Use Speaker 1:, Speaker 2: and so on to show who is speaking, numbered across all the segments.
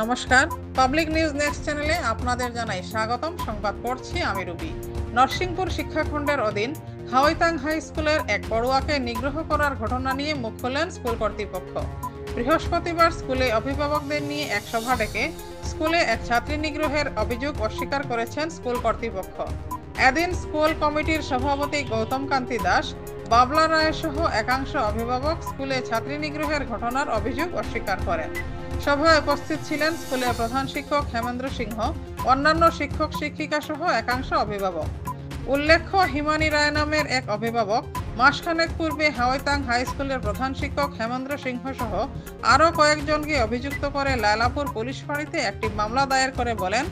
Speaker 1: নমস্কার, public news next চ্যানেলে আপনাদের জানাই স্বাগতম। সংবাদ পড়ছি আমি রুবি। নরসিংপুর শিক্ষাখণ্ডের অধীন হাওয়াইতাং হাই স্কুলের এক পড়ুয়াকে নিগ্রহ করার ঘটনা নিয়ে মুখ খুললেন স্কুল কর্তৃপক্ষ। বৃহস্পতিবার স্কুলে অভিভাবকদের নিয়ে এক সভা ডেকে স্কুলে এক ছাত্রী নিগ্রহের অভিযোগ অস্বীকার করেছেন স্কুল কর্তৃপক্ষ। এদিন স্কুল কমিটির সভাপতি গৌতম কান্তি দাস, বাবলা রায় সহ একাংশ অভিভাবক স্কুলে ছাত্রী নিগ্রহের ঘটনার অভিযোগ অস্বীকার করেন। সভায় উপস্থিত ছিলেন স্কুলের প্রধান শিক্ষক হেমেন্দ্র সিংহ, অন্যান্য শিক্ষক শিক্ষিকা সহ একাংশ অভিভাবক। উল্লেখ্য, হিমানী রায় নামের এক অভিভাবক মাসখানেক পূর্বে হাওয়াইতাং হাই স্কুলের প্রধান শিক্ষক হেমেন্দ্র সিংহ সহ আরও কয়েকজনকে অভিযুক্ত করে লায়লাপুর পুলিশ ফাঁড়িতে একটি মামলা দায়ের করে বলেন,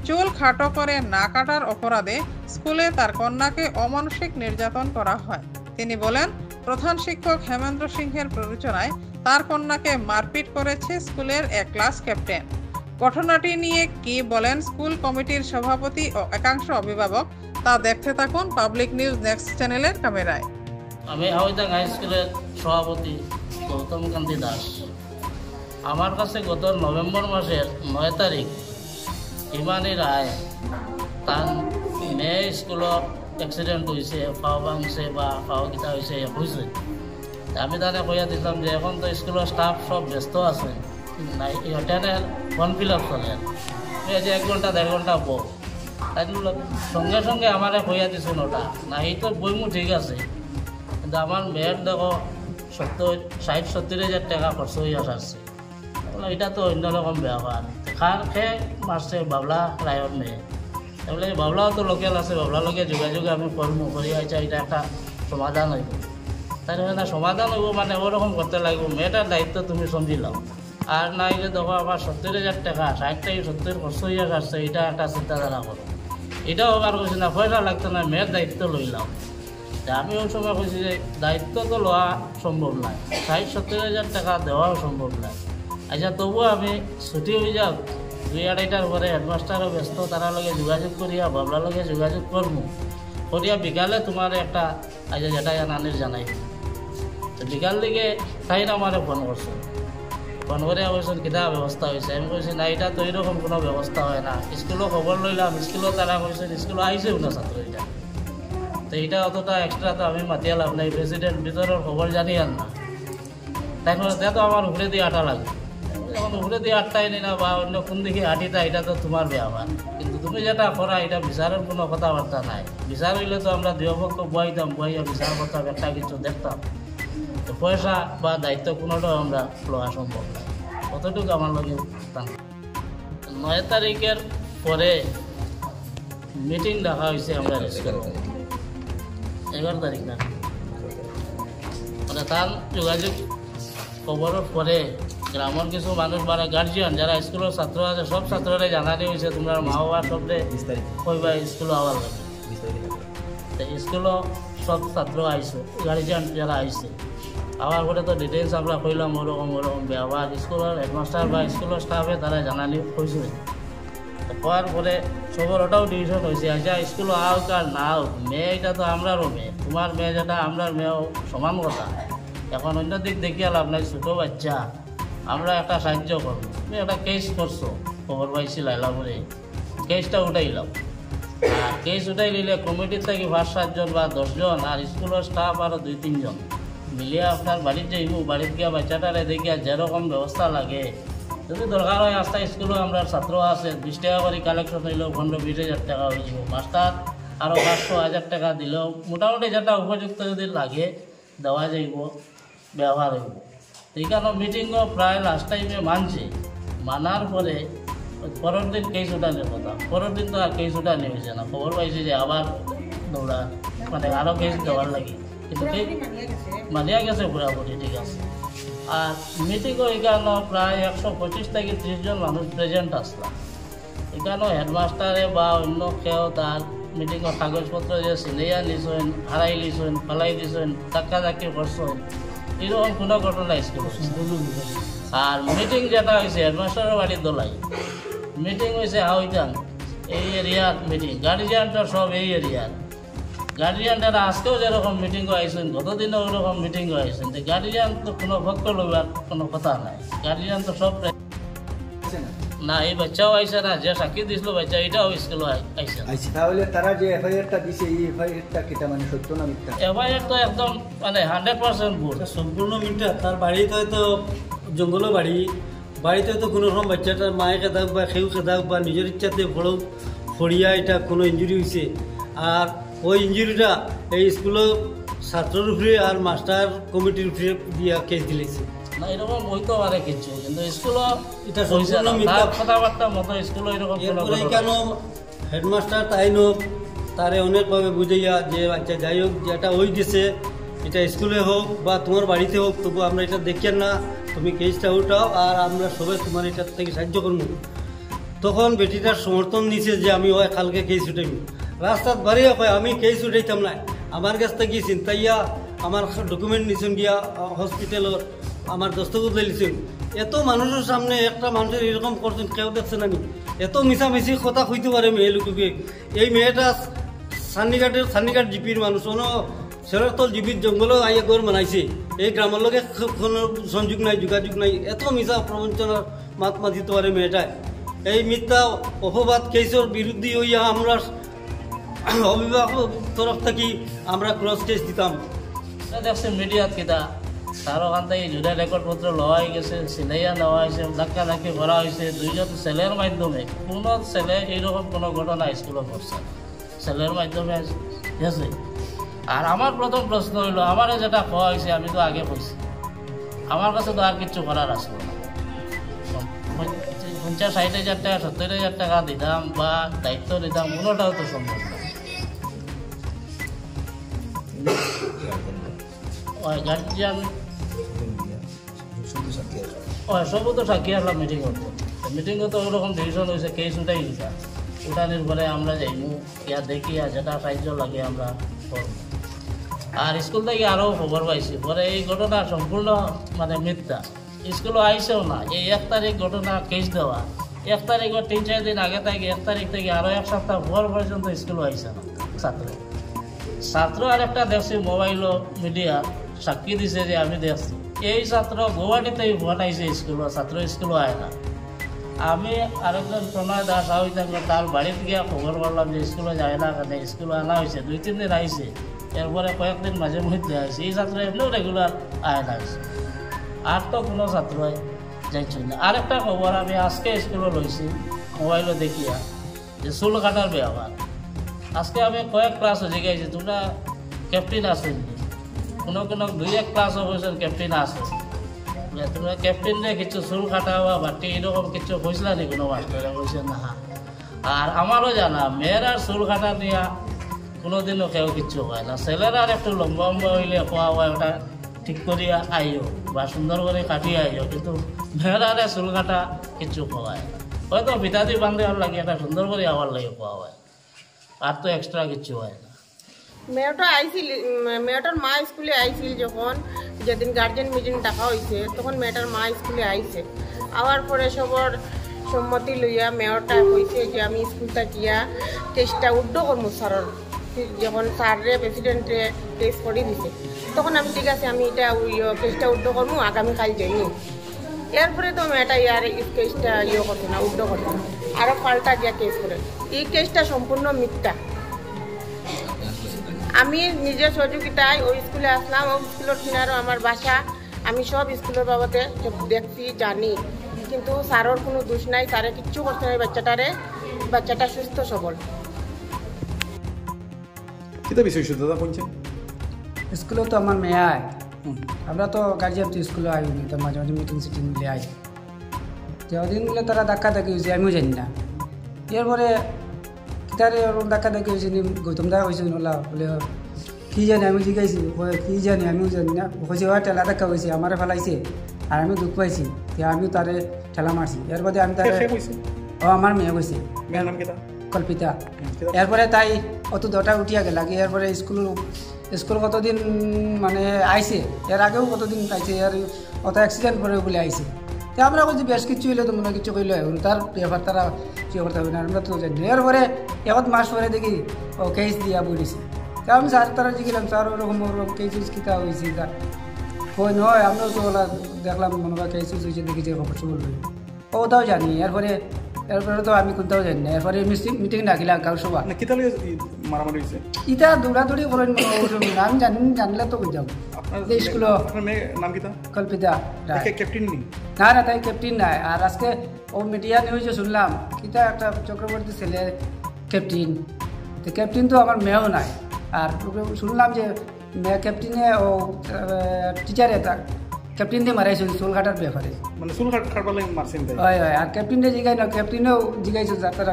Speaker 1: চুল খাটো করে না কাটার অপরাধে স্কুলে তার কন্যাকে অমানসিক নির্যাতন করা হয়। তিনি বলেন, প্রধান শিক্ষক হেমেন্দ্র সিংহের প্ররোচনায় তার কন্যাকে মারপিট করেছে স্কুলের এক ক্লাস ক্যাপ্টেন। ঘটনাটি নিয়ে কি বলেন স্কুল কমিটির সভাপতি ও একাংশ অভিভাবক, তা দেখতে থাকুন পাবলিক নিউজ নেক্সট চ্যানেলের ক্যামেরায়।
Speaker 2: আমি হাওয়াইতাং হাই স্কুলের সভাপতি গৌতম কান্তি দাস। আমার কাছে গত নভেম্বর মাসের 9 তারিখ হিমানী রায় তার মেয়ে স্কুলত এক্সিডেন্ট হয়েছে, পাও ভাঙছে বা পাও কিতা হয়েছে হয়েছে। আমি তাকে কইয়া দিলাম যে এখন তো স্কুলের স্টাফ সব ব্যস্ত আছে, নাই ইহটেনের ফর্ম ফিল আপ চলে, যে 1 ঘন্টা 1.5 ঘন্টা বল। তাই সঙ্গে সঙ্গে আমার কইয়া দিছে ওটা না, এই তো বইমু ঠিক আছে, কিন্তু আমার মেয়ের দেখো 60-70 হাজার টাকা খরচ হইয়া আসছে। এটা তো অন্যরকম ব্যাপার। খার খেয়ে মারছে বাবলা রায়ের মেয়ে। তাহলে বাবলাও তো লোকেল আছে, বাবলার লগে যোগাযোগে আমি করবো, করি আইছা এটা একটা সমাধান হইব। তাই না সমাধান হইব মানে ওরকম করতে লাগবে, মেয়েটার দায়িত্ব তুমি সমঝিলাম। আর না হইলে দেখো আমার 70 হাজার টাকা 60 থেকে 70 খরচ হইয়া আসছে, এটা একটা চিন্তাধারা করো। এটাও আবার কইছি না পয়সা লাগতো না, মেয়ের দায়িত্ব লইলাম। আমি ওই সময় কইছি যে দায়িত্ব তো লওয়া সম্ভব নয়, 60-70 হাজার টাকা দেওয়াও সম্ভব নয়। আচ্ছা তবুও আমি ছুটি হয়ে যাও 2-2:30টার পরে হেডমাস্টারও ব্যস্ত, তারা লগে যোগাযোগ করিয়া বাবলার লগে যোগাযোগ করবো করিয়া বিকালে তোমার একটা আজ যেটা নানির জানাই। তো বিকাল দিকে তাই না আমার ফোন করছো, ফোন করে বলছেন কিতা ব্যবস্থা হয়েছে। আমি বলছি না, এটা তো এরকম কোনো ব্যবস্থা হয় না। স্কুলও খবর লইলাম, স্কুলও তারা বলছেন স্কুলও আইসেও না ছাত্র এটা। তো এটা অতটা এক্সট্রা তো আমি মাতিয়া লাভ নাই, প্রেসিডেন্ট ভিতরের খবর জানি আর না। তাই তো আমার উপরে দিয়ে আটা লাগে, যখন উপরে দিয়ে আটটাই নি না বা অন্য কোন দিকে আটিটা, এটা তো তোমার ব্যাপার। কিন্তু তুমি যেটা করা এটা বিচারের কোনো কথাবার্তা নাই। বিচার হইলে তো আমরা দুপক্ষ বইতাম, বইয়া বিচার করতাম, একটা কিছু দেখতাম। তো পয়সা বা দায়িত্ব কোনোটাও আমরা লওয়া সম্ভব না, কতটুকু আমার লগে। 9 তারিখের পরে মিটিং ডাকা হয়েছে আমরা 11 তারিখ না, মানে তার যোগাযোগ খবরের পরে গ্রামের কিছু মানুষ মানে গার্জিয়ান যারা স্কুলের ছাত্র আছে সব ছাত্ররা জানানি হয়েছে, তোমরা মা বাবা সবরে কইবা স্কুলে আবার লাগে। তো স্কুলও সব ছাত্র আইসো, গার্জিয়ান যারা আইসে আবার পরে তো ডিটেলস আমরা কইলাম ওরকম ব্যবহার স্কুলের হেডমাস্টার বা স্কুলের স্টাফে তারা জানানি হয়েছে। হওয়ার পরে সবার ওটাও ডিভিশন হয়েছে, আচ্ছা স্কুলে আও কার না হোক, মেয়ে এটা তো আমরারও মেয়ে, তোমার মেয়ে যেটা আমরার মেয়েও সমান কথা। এখন অন্য দিক দেখিয়ে লাভ নাই, ছোটো বাচ্চা, আমরা একটা সাহায্য করবো। তুমি একটা কেস করছো, খবর পাইছি লাইলাপুরে, কেসটা উঠাইলাম। আর কেস উঠাই নিলে কমিটির থেকে 5-7 জন বা 10 জন আর স্কুলের স্টাফ আরও 2-3 জন মিলিয়ে আপনার বাড়িতে যাইব, বাড়িতে গিয়ে বাচ্চাটারে দেখিয়া যেরকম ব্যবস্থা লাগে, যদি দরকার হয় আস্তা স্কুলেও আমরা ছাত্র আছে 20 টাকা করে কালেকশন হইলেও 15-20 হাজার টাকা হয়ে যাব, মাস্টার আরও 500-1000 টাকা দিলেও মোটামুটি যেটা উপযুক্ত যদি লাগে দেওয়া যাইব, ব্যবহার হইব। এইখানে মিটিংও প্রায় লাস্ট টাইমে মানছে, মানার পরে পরের দিন কেস উঠানোর কথা, পরের দিন তো আর কেস উঠানি হয়েছে না। খবর পাইছে যে আবার দৌড়া মানে আরও কেস দেওয়ার লাগে, কিন্তু মানিয়া গেছে পুরাপুরি ঠিক আছে। আর মিটিংও এখানে প্রায় 125 থেকে 30 জন মানুষ প্রেজেন্ট আসলাম। এখানেও হেডমাস্টারে বা অন্য কেউ তার মিটিংয়ের কাগজপত্র যে সিনেয়া নিছেন, হারাই লিছেন, ফেলাই দিছেন, ধাক্কি করছেন, এরকম কোনো ঘটনা স্কুল। আর মিটিং যেটা হয়েছে হেডমাস্টারের বাড়ির দোলাই মিটিং হয়েছে হাওয়াইতাং এই এরিয়ার মিটিং, গার্জিয়ানটা সব এই এরিয়ার গার্জিয়ানরা আজকেও যেরকম মিটিংও আইসেন, গতদিনও ওরকম মিটিংও আইসেন। গার্জিয়ান তো কোনো ভক্ত লইবার কোনো কথা নাই, গার্জিয়ান তো সব
Speaker 3: আইছে না?
Speaker 2: না, এই বাচ্চাও আইসে না, যে সাক্ষী দিছিল বাচ্চা এটাও স্কুলে আইসে না।
Speaker 3: আইছে। তাহলে তারা যে এফআইআরটা দিছে এই এফআইআরটা কিটা মানে সত্য না মিথ্যা?
Speaker 2: এফআইআর তো একদম মানে 100% ভুল।
Speaker 4: সম্পূর্ণ মিথ্যা। তার বাড়িতে হয়তো জঙ্গলও বাড়িতে হয়তো কোনো রকম বাচ্চাটার মায়েকে দাগ বা খেউকে দাগ বা নিজের ইচ্ছাতে ফড়িয়া এটা কোনো ইঞ্জুরি হয়েছে। আর ওই ইঞ্জুরিটা এই স্কুলের ছাত্রের উপরে আর মাস্টার কমিটির উপরে দিয়া কেস দিলেছে।
Speaker 2: না, এরকম হইতে পারে কিছু, কিন্তু স্কুলও
Speaker 4: এটা সম্পূর্ণ মিথ্যা
Speaker 2: কথাবার্তা মতো স্কুলও এরকম
Speaker 4: এরপরে কেন হেডমাস্টার তাইনো তারে অনেকভাবে বুঝাইয়া যে আচ্ছা যাই হোক যেটা ওই গেছে এটা স্কুলে হোক বা তোমার বাড়িতে হোক, তবু আমরা এটা দেখিয়েন না, তুমি কেসটা উঠাও আর আমরা সবাই তোমার এটার থেকে সাহায্য করবো। তখন বেটিটার সমর্থন নিছে যে আমি ওই কালকে কেস উঠাইব। রাস্তাত বাড়িয়া কয় আমি কেস উঠাইতাম না, আমার কাছ থেকে চিন্তাইয়া আমার ডকুমেন্ট নিছেন গিয়া হসপিটালের আমার দস্তখত লিখছেন। এত মানুষের সামনে একটা মানুষের এরকম করছেন, কেউ দেখছেন আমি এত মিশামিশি কথা কইতে পারে মেয়ে লোককে। এই মেয়েটা সান্নিঘাট জিপির মানুষ, কোনো সেরতল জিপির জঙ্গলও আইয়া ঘর বানাইছে, এই গ্রামের লোকে কোনো সংযোগ নাই, যোগাযোগ নাই, এত মিশা প্রবঞ্চনার মাত মাতিতে পারে মেয়েটায়। এই মিথ্যা অপবাদ কেসের বিরুদ্ধে হইয়া আমরা অভিভাবক তরফ থেকে আমরা ক্রস কেস দিতাম।
Speaker 2: দেখছে মিডিয়াত কিতা তার ওখান থেকে জুড়ে রেকর্ডপত্র লওয়া হয়ে গেছে, সিলাইয়া নেওয়া হয়েছে, ধাক্কা ধাক্কি করা হয়েছে দুইজন ছেলের মাধ্যমে। কোনো ছেলে এইরকম কোনো ঘটনা স্কুলে ঘটছে ছেলের মাধ্যমে গেছে। আর আমার প্রথম প্রশ্ন হইল, আমারে যেটা খাওয়া হয়েছে আমি তো আগে কইছি, আমার কাছে তো আর কিছু করার আসলো না। 50-60,000 টাকা 70,000 টাকা দিতাম বা দায়িত্ব দিতাম, কোনোটাও তো সম্ভব না। গার্জিয়ান সবও তো সাক্ষী আসলাম মিটিং করতে। মিটিংও তো ওরকম ডিসিশন হয়েছে, কেস উঠাই গেছে। উঠানোর পরে আমরা যাইমু, ইয়া দেখি আর যেটা সাহায্য লাগে আমরা করব। আর স্কুল থেকে আরও খবর পাইছি, পরে এই ঘটনা সম্পূর্ণ মানে মিথ্যা। স্কুলে আইসেও না, এই 1 তারিখ ঘটনা কেস দেওয়া, 1 তারিখের 3-4 দিন আগে থেকে 1 তারিখ থেকে আরও 1 সপ্তাহ পর পর্যন্ত স্কুলে আইসে না ছাত্র। আর একটা দেখছি মোবাইলও মিডিয়া সাক্ষী দিছে যে আমি দেখছি এই ছাত্র গুয়াহাটিতেই ভোটাইছে স্কুল, ছাত্র স্কুলও আয় না। আমি আরেকজন প্রণয় দাস আহ্বান তার বাড়িতে গিয়ে খবর করলাম যে স্কুলে যায় না, কেন স্কুলে আনা হয়েছে 2-3 দিন আইছে, এরপরে কয়েকদিন মাঝে মধ্যে আইছে। এই ছাত্র এমনিও রেগুলার আয় না, আর তো কোনো ছাত্র যাইছে না। আরেকটা খবর আমি আজকে স্কুলে লইছি মোবাইলও দেখিয়া, যে চুল কাটার ব্যবহার। আজকে আমি কয়েক ক্লাসও জিজ্ঞাসি তোমরা ক্যাপ্টেন আছেন, কোনো 2-1 ক্লাস অবশ্যই ক্যাপ্টেন আছে, তোমরা ক্যাপ্টেনরে কিছু চুল কাটা বা বাটি এরকম কিছু হয়েছিল নি কোনো মাস্টারে? বলছে না। আর আমারও জানা মেয়েরার চুল কাটা নিয়ে কোনোদিনও কেউ কিচ্ছু হয় না। ছেলেরা একটু লম্বা হইলে খোয়া হয়, ওটা ঠিক করিয়া আইও বা সুন্দর করে কাটিয়ে আইও, কিন্তু মেয়েরারে চুল কাটা কিচ্ছু খোয়ায় না। হয়তো বিতাদি বান্ধে আর লাগে এটা সুন্দর করে আবার লাগে খোয়া হয়, আর তো এক্সট্রা কিছু হয় না।
Speaker 5: মেয়েটার মা স্কুলে আইছিল, যখন যেদিন গার্জেন মিটিং ডাকা হয়েছে তখন মেয়েটার মা স্কুলে আইছে। আওয়ার পরে সবর সম্মতি লইয়া মেয়রটা কইছে যে আমি স্কুলটা গিয়া কেসটা উড্ড করবো স্যারের। যখন স্যারে প্রেসিডেন্টে কেস করে দিছে তখন আমি ঠিক আছে আমি এটা কেসটা উড্ড করবো, আগামীকাল যাইনি। এরপরে তো মেয়েটা ইয়ার কেসটা করছে না, উড্ড করছে না, আরও পাল্টা গিয়া কেস করে। এই কেসটা সম্পূর্ণ মিথ্যা। আমি নিজের সহযোগিতায় ওই স্কুলে আসলাম, ওই স্কুলের কিনারও আমার বাসা, আমি সব স্কুলের বাবদে দেখছি জানি, কিন্তু স্যারের কোনো দোষ নাই, স্যারে কিচ্ছু করতে নাই বাচ্চাটা সুস্থ সবল।
Speaker 6: কিতা বিষয় দাদা শুনছেন?
Speaker 7: স্কুলে তো আমার মেয়ে আয়, আমরা তো গার্জিয়ান তো স্কুলে আইনি, তো মাঝে মাঝে মিটিং সিটিং মিলে আই, যেদিনগুলো তারা ধাক্কা ধাক্কি হয়েছে আমিও জানি না। এরপরে তারে ওরকম ধাক্কা ধাক্কি হয়েছে নি, গৌতম দা হয়েছে ওলা বলে কী জানি, আমি জিজ্ঞাসি কী জানি আমিও জানি না। হয়েছে ওরা ঠেলা ধাক্কা হয়েছে, আমারে ফেলাইছে আর আমি দুঃখ পাইছি, আমিও তারে ঠেলা মারছি। এর বাদে আমি তারে ও আমার মেয়ে গেছে কল্পিতা। এরপরে তাই অত দটা উঠিয়া গেল আগে। এরপরে স্কুল কতদিন মানে আইছে, এর আগেও কতদিন আইছে, আর অত অ্যাক্সিডেন্ট করে বলে আইছে। তো আমরা বলছি বেশ কিছু হইলে তো মনে কিছু কইলে তার ব্যাপার তারা ইয়ে করতে হবে না, আমরা তো জানি। এরপরে 1 মাস পরে দেখি ও কেস দিয়া বলেছি। তা আমি স্যার তারা জিগেলাম স্যার ওরকম কেস কিতা হয়েছে, তা কই নয় আমিও তো ওলা দেখলাম মনে হয় কেস হয়েছে, দেখি যে খবর বলবে। ওটাও জানি। এরপরে তো আমি কোনটাও জানি না। এরপরে মিটিং ডাকিলা গাঁও সভা।
Speaker 6: না কিতা লইয়া মারামারি হইছে?
Speaker 7: ইটা দৌড়াদৌড়ি করেন আমি জানলে তো কই যাব।
Speaker 6: আপনার
Speaker 7: স্কুল
Speaker 6: আপনার মেয়ে নাম কিতা?
Speaker 7: কল্পিতা রায়।
Speaker 6: ক্যাপ্টেন নি?
Speaker 7: না না, তাই ক্যাপ্টেন নাই। আর আজকে ও মিডিয়া নিউজে শুনলাম কিতা একটা চক্রবর্তী ছেলে ক্যাপ্টেন। তো ক্যাপ্টেন তো আমার মেয়েও নাই। আর শুনলাম যে মেয়ে ক্যাপ্টেনে ও টিচারে ক্যাপ্টেন দিয়ে মারাইছিল চুল কাটার ব্যাপারে।
Speaker 6: মানে চুল কাটবার লাগে মারছেন তাই?
Speaker 7: হয় হয়। আর ক্যাপ্টেনে জিগাই না, ক্যাপ্টেনেও জিগাইছে যাত্রা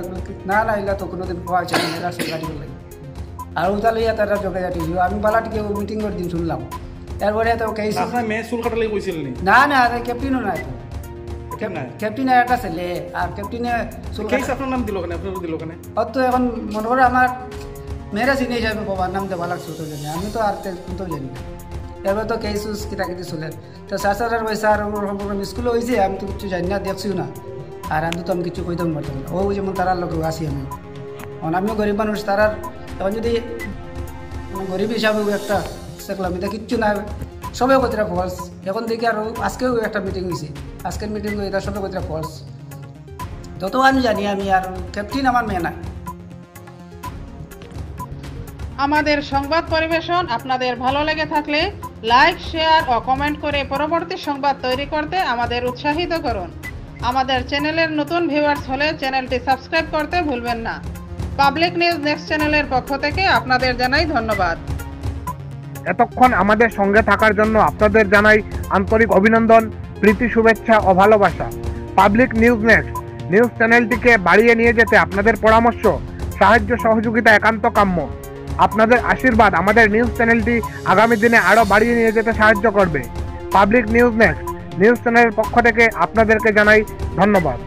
Speaker 7: না না এগুলা তো কোনোদিন পাওয়া যায় না, চুল কাটিব লাগে। আর ওটা লইয়া তারা জগাজাটি আমি বালাটিকে মিটিং করে দিন শুনলাম। এরপরে তো কেস
Speaker 6: আপনার মেয়ে চুল কাটার লাগে কইছিল নি?
Speaker 7: না না, ক্যাপ্টেনও নাই তো।
Speaker 6: ক্যাপ্টেন নাই?
Speaker 7: ক্যাপ্টেন একটা ছেলে। আর ক্যাপ্টেনে চুল
Speaker 6: কেস আপনার নাম দিল কেন? আপনার দিল কেন?
Speaker 7: অত তো এখন মনে করে আমার মেয়েরা চিনি হিসাবে বাবার নাম দেওয়া লাগছে তো জানি, আমি তো আর কোনটাও জানি না। এবার তো কেস উস কিতাকিতি চলে। তো স্যার পয়সা আর স্কুলে হয়েছে আমি তো কিছু জানি না, দেখছিও না। আর আমি তো আমি কিছু কইতাম পারতাম না। ও যেমন তারার লোক আসি আমি, আমিও গরিব মানুষ। তারার এখন যদি গরিব হিসাবে একটা শিখলাম, এটা কিচ্ছু না, সবাই কতটা ফলস। এখন দেখি আরও আজকেও একটা মিটিং হয়েছে, আজকের মিটিং এটা সবাই কতটা ফলস। যত আমি জানি আমি আর ক্যাপ্টেন আমার মেয়ে না।
Speaker 1: আমাদের সংবাদ পরিবেশন আপনাদের ভালো লেগে থাকলে লাইক, শেয়ার ও কমেন্ট করে পরবর্তী সংবাদ তৈরি করতে আমাদের উৎসাহিত করুন। আমাদের চ্যানেলের নতুন ভিউয়ার্স হলে চ্যানেলটি সাবস্ক্রাইব করতে ভুলবেন না। পাবলিক নিউজ নেক্সট চ্যানেলের পক্ষ থেকে আপনাদের জানাই ধন্যবাদ।
Speaker 8: এতক্ষণ আমাদের সঙ্গে থাকার জন্য আপনাদের জানাই আন্তরিক অভিনন্দন, প্রীতি, শুভেচ্ছা ও ভালোবাসা। পাবলিক নিউজ নেক্সট নিউজ চ্যানেলটিকে বাড়িয়ে নিয়ে যেতে আপনাদের পরামর্শ, সাহায্য, সহযোগিতা একান্ত কাম্য। আপনাদের আশীর্বাদ আমাদের নিউজ চ্যানেলটি আগামী দিনে আরও বাড়িয়ে নিয়ে যেতে সাহায্য করবে। পাবলিক নিউজ নেক্সট নিউজ চ্যানেলের পক্ষ থেকে আপনাদেরকে জানাই ধন্যবাদ।